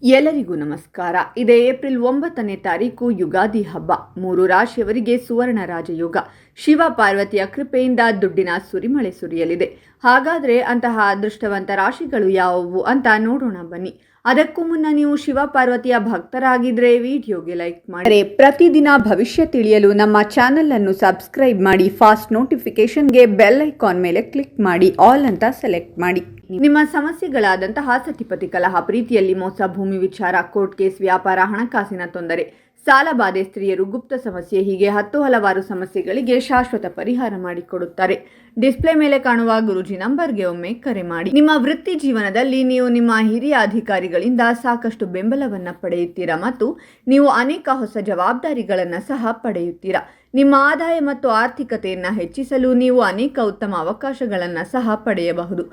ಎಲ್ಲರಿಗೂ ನಮಸ್ಕಾರ. ಇದೇ ಏಪ್ರಿಲ್ 9ನೇ ತಾರೀಕು ಯುಗಾದಿ ಹಬ್ಬ. 3 ರಾಶಿಯವರಿಗೆ ಸುವರ್ಣ ರಾಜಯೋಗ. ಶಿವ ಪಾರ್ವತಿಯ ಕೃಪೆಯಿಂದ ದುಡ್ಡಿನ ಸುರಿಮಳೆ ಸುರಿಯಲಿದೆ. ಹಾಗಾದ್ರೆ ಅಂತಹ ಅದೃಷ್ಟವಂತ ರಾಶಿಗಳು ಯಾವುವು ಅಂತ ನೋಡೋಣ ಬನ್ನಿ. ಅದಕ್ಕೂ ಮುನ್ನ ನೀವು ಶಿವ ಪಾರ್ವತಿಯ ಭಕ್ತರಾಗಿದ್ರೆ ವಿಡಿಯೋಗೆ ಲೈಕ್ ಮಾಡಿ. ಪ್ರತಿದಿನ ಭವಿಷ್ಯ ತಿಳಿಯಲು ನಮ್ಮ ಚಾನೆಲ್ ಅನ್ನು ಸಬ್ಸ್ಕ್ರೈಬ್ ಮಾಡಿ. ಫಾಸ್ಟ್ ನೋಟಿಫಿಕೇಶನ್ಗೆ ಬೆಲ್ ಐಕಾನ್ ಮೇಲೆ ಕ್ಲಿಕ್ ಮಾಡಿ. ಆಲ್ ಅಂತ ಸೆಲೆಕ್ಟ್ ಮಾಡಿ. ನಿಮ್ಮ ಸಮಸ್ಯೆಗಳಾದಂತಹ ಸತಿಪತಿ ಕಲಹ, ಪ್ರೀತಿಯಲ್ಲಿ ಮೋಸ, ಭೂಮಿ ವಿಚಾರ, ಕೋರ್ಟ್ ಕೇಸ್, ವ್ಯಾಪಾರ, ಹಣಕಾಸಿನ ತೊಂದರೆ, ಸಾಲಬಾಧೆ, ಸ್ತ್ರೀಯರು, ಗುಪ್ತ ಸಮಸ್ಯೆ, ಹೀಗೆ ಹಲವಾರು ಸಮಸ್ಯೆಗಳಿಗೆ ಶಾಶ್ವತ ಪರಿಹಾರ ಮಾಡಿಕೊಡುತ್ತಾರೆ. ಡಿಸ್ಪ್ಲೇ ಮೇಲೆ ಕಾಣುವ ಗುರೂಜಿ ನಂಬರ್ಗೆ ಒಮ್ಮೆ ಕರೆ ಮಾಡಿ. ನಿಮ್ಮ ವೃತ್ತಿ ಜೀವನದಲ್ಲಿ ನೀವು ನಿಮ್ಮ ಹಿರಿಯ ಅಧಿಕಾರಿಗಳಿಂದ ಸಾಕಷ್ಟು ಬೆಂಬಲವನ್ನ ಪಡೆಯುತ್ತೀರಾ ಮತ್ತು ನೀವು ಅನೇಕ ಹೊಸ ಜವಾಬ್ದಾರಿಗಳನ್ನು ಸಹ ಪಡೆಯುತ್ತೀರಾ. ನಿಮ್ಮ ಆದಾಯ ಮತ್ತು ಆರ್ಥಿಕತೆಯನ್ನು ಹೆಚ್ಚಿಸಲು ನೀವು ಅನೇಕ ಉತ್ತಮ ಅವಕಾಶಗಳನ್ನು ಸಹ ಪಡೆಯಬಹುದು.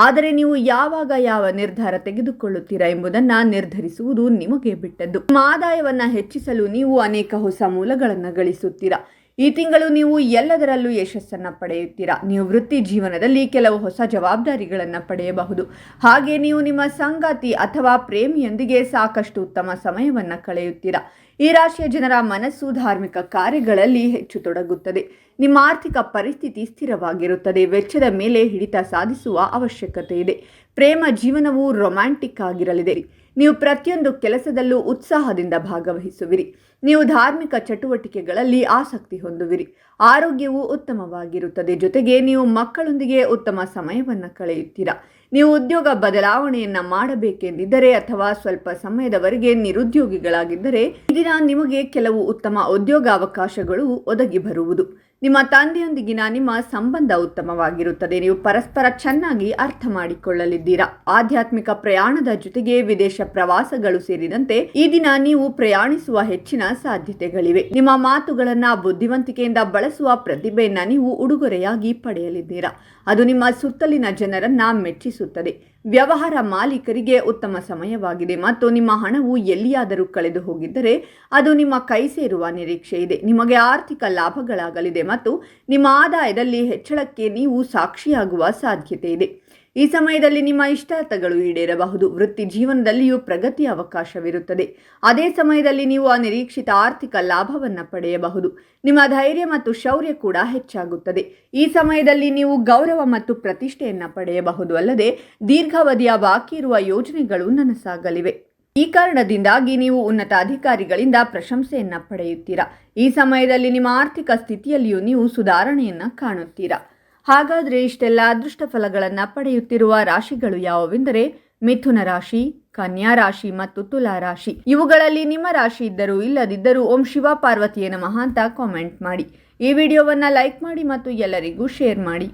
ಆದರೆ ನೀವು ಯಾವಾಗ ಯಾವ ನಿರ್ಧಾರ ತೆಗೆದುಕೊಳ್ಳುತ್ತೀರಾ ಎಂಬುದನ್ನು ನಿರ್ಧರಿಸುವುದು ನಿಮಗೆ ಬಿಟ್ಟದ್ದು. ನಿಮ್ಮ ಆದಾಯವನ್ನು ಹೆಚ್ಚಿಸಲು ನೀವು ಅನೇಕ ಹೊಸ ಮೂಲಗಳನ್ನು ಗಳಿಸುತ್ತೀರಾ. ಈ ತಿಂಗಳು ನೀವು ಎಲ್ಲದರಲ್ಲೂ ಯಶಸ್ಸನ್ನು ಪಡೆಯುತ್ತೀರಾ. ನೀವು ವೃತ್ತಿ ಜೀವನದಲ್ಲಿ ಕೆಲವು ಹೊಸ ಜವಾಬ್ದಾರಿಗಳನ್ನು ಪಡೆಯಬಹುದು. ಹಾಗೆ ನೀವು ನಿಮ್ಮ ಸಂಗಾತಿ ಅಥವಾ ಪ್ರೇಮಿಯೊಂದಿಗೆ ಸಾಕಷ್ಟು ಉತ್ತಮ ಸಮಯವನ್ನು ಕಳೆಯುತ್ತೀರಾ. ಈ ರಾಶಿಯ ಜನರ ಮನಸ್ಸು ಧಾರ್ಮಿಕ ಕಾರ್ಯಗಳಲ್ಲಿ ಹೆಚ್ಚು ತೊಡಗುತ್ತದೆ. ನಿಮ್ಮ ಆರ್ಥಿಕ ಪರಿಸ್ಥಿತಿ ಸ್ಥಿರವಾಗಿರುತ್ತದೆ. ವೆಚ್ಚದ ಮೇಲೆ ಹಿಡಿತ ಸಾಧಿಸುವ ಅವಶ್ಯಕತೆ ಇದೆ. ಪ್ರೇಮ ಜೀವನವು ರೊಮ್ಯಾಂಟಿಕ್ ಆಗಿರಲಿದೆ. ನೀವು ಪ್ರತಿಯೊಂದು ಕೆಲಸದಲ್ಲೂ ಉತ್ಸಾಹದಿಂದ ಭಾಗವಹಿಸುವಿರಿ. ನೀವು ಧಾರ್ಮಿಕ ಚಟುವಟಿಕೆಗಳಲ್ಲಿ ಆಸಕ್ತಿ ಹೊಂದುವಿರಿ. ಆರೋಗ್ಯವು ಉತ್ತಮವಾಗಿರುತ್ತದೆ. ಜೊತೆಗೆ ನೀವು ಮಕ್ಕಳೊಂದಿಗೆ ಉತ್ತಮ ಸಮಯವನ್ನು ಕಳೆಯುತ್ತೀರಾ. ನೀವು ಉದ್ಯೋಗ ಬದಲಾವಣೆಯನ್ನು ಮಾಡಬೇಕೆಂದಿದ್ದರೆ ಅಥವಾ ಸ್ವಲ್ಪ ಸಮಯದವರೆಗೆ ನಿರುದ್ಯೋಗಿಗಳಾಗಿದ್ದರೆ ಈ ದಿನ ನಿಮಗೆ ಕೆಲವು ಉತ್ತಮ ಉದ್ಯೋಗಾವಕಾಶಗಳು ಒದಗಿ ಬರುವುದು. ನಿಮ್ಮ ತಂದೆಯೊಂದಿಗಿನ ನಿಮ್ಮ ಸಂಬಂಧ ಉತ್ತಮವಾಗಿರುತ್ತದೆ. ನೀವು ಪರಸ್ಪರ ಚೆನ್ನಾಗಿ ಅರ್ಥ ಮಾಡಿಕೊಳ್ಳಲಿದ್ದೀರಾ. ಆಧ್ಯಾತ್ಮಿಕ ಪ್ರಯಾಣದ ಜೊತೆಗೆ ವಿದೇಶ ಪ್ರವಾಸಗಳು ಸೇರಿದಂತೆ ಈ ದಿನ ನೀವು ಪ್ರಯಾಣಿಸುವ ಹೆಚ್ಚಿನ ಸಾಧ್ಯತೆಗಳಿವೆ. ನಿಮ್ಮ ಮಾತುಗಳನ್ನ ಬುದ್ಧಿವಂತಿಕೆಯಿಂದ ಬಳಸುವ ಪ್ರತಿಭೆಯನ್ನ ನೀವು ಉಡುಗೊರೆಯಾಗಿ ಪಡೆಯಲಿದ್ದೀರಾ. ಅದು ನಿಮ್ಮ ಸುತ್ತಲಿನ ಜನರನ್ನ ಮೆಚ್ಚಿಸುತ್ತದೆ. ವ್ಯವಹಾರ ಮಾಲೀಕರಿಗೆ ಉತ್ತಮ ಸಮಯವಾಗಿದೆ ಮತ್ತು ನಿಮ್ಮ ಹಣವು ಎಲ್ಲಿಯಾದರೂ ಕಳೆದು ಹೋಗಿದ್ದರೆ ಅದು ನಿಮ್ಮ ಕೈ ಸೇರುವ ನಿರೀಕ್ಷೆ ಇದೆ. ನಿಮಗೆ ಆರ್ಥಿಕ ಲಾಭಗಳಾಗಲಿದೆ ಮತ್ತು ನಿಮ್ಮ ಆದಾಯದಲ್ಲಿ ಹೆಚ್ಚಳಕ್ಕೆ ನೀವು ಸಾಕ್ಷಿಯಾಗುವ ಸಾಧ್ಯತೆ ಇದೆ. ಈ ಸಮಯದಲ್ಲಿ ನಿಮ್ಮ ಇಷ್ಟಾರ್ಥಗಳು ಈಡೇರಬಹುದು. ವೃತ್ತಿ ಜೀವನದಲ್ಲಿಯೂ ಪ್ರಗತಿಯ ಅವಕಾಶವಿರುತ್ತದೆ. ಅದೇ ಸಮಯದಲ್ಲಿ ನೀವು ಅನಿರೀಕ್ಷಿತ ಆರ್ಥಿಕ ಲಾಭವನ್ನು ಪಡೆಯಬಹುದು. ನಿಮ್ಮ ಧೈರ್ಯ ಮತ್ತು ಶೌರ್ಯ ಕೂಡ ಹೆಚ್ಚಾಗುತ್ತದೆ. ಈ ಸಮಯದಲ್ಲಿ ನೀವು ಗೌರವ ಮತ್ತು ಪ್ರತಿಷ್ಠೆಯನ್ನು ಪಡೆಯಬಹುದು. ಅಲ್ಲದೆ ದೀರ್ಘಾವಧಿಯ ಬಾಕಿ ಇರುವ ಯೋಜನೆಗಳು ನನಸಾಗಲಿವೆ. ಈ ಕಾರಣದಿಂದಾಗಿ ನೀವು ಉನ್ನತ ಅಧಿಕಾರಿಗಳಿಂದ ಪ್ರಶಂಸೆಯನ್ನು ಪಡೆಯುತ್ತೀರಾ. ಈ ಸಮಯದಲ್ಲಿ ನಿಮ್ಮ ಆರ್ಥಿಕ ಸ್ಥಿತಿಯಲ್ಲಿಯೂ ನೀವು ಸುಧಾರಣೆಯನ್ನು ಕಾಣುತ್ತೀರಾ. ಹಾಗಾದರೆ ಇಷ್ಟೆಲ್ಲ ಅದೃಷ್ಟ ಫಲಗಳನ್ನು ಪಡೆಯುತ್ತಿರುವ ರಾಶಿಗಳು ಯಾವುವೆಂದರೆ ಮಿಥುನ ರಾಶಿ, ಕನ್ಯಾ ರಾಶಿ ಮತ್ತು ತುಲಾ ರಾಶಿ. ಇವುಗಳಲ್ಲಿ ನಿಮ್ಮ ರಾಶಿ ಇದ್ದರೂ ಇಲ್ಲದಿದ್ದರೂ ಓಂ ಶಿವ ಪಾರ್ವತಿಯೇ ನಮಃ ಅಂತ ಕಾಮೆಂಟ್ ಮಾಡಿ. ಈ ವಿಡಿಯೋವನ್ನು ಲೈಕ್ ಮಾಡಿ ಮತ್ತು ಎಲ್ಲರಿಗೂ ಶೇರ್ ಮಾಡಿ.